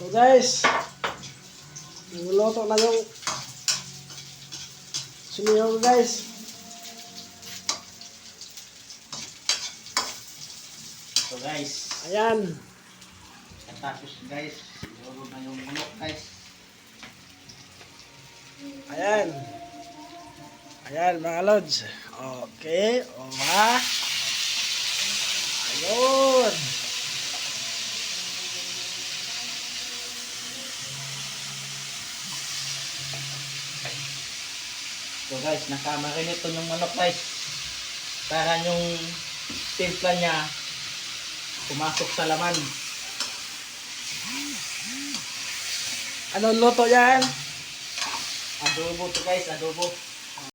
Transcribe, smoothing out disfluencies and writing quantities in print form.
So guys, niluluto na yung sinihaw guys. So guys, Ayan. tapos guys, siguro na yung manok guys. Ayan. Ayan mga lods. Okay. O ha. Ayun. So guys, nakamarinate yung manok guys. Para yung timpla niya pumasok sa laman. Anong luto yan? Adobo to guys, adobo.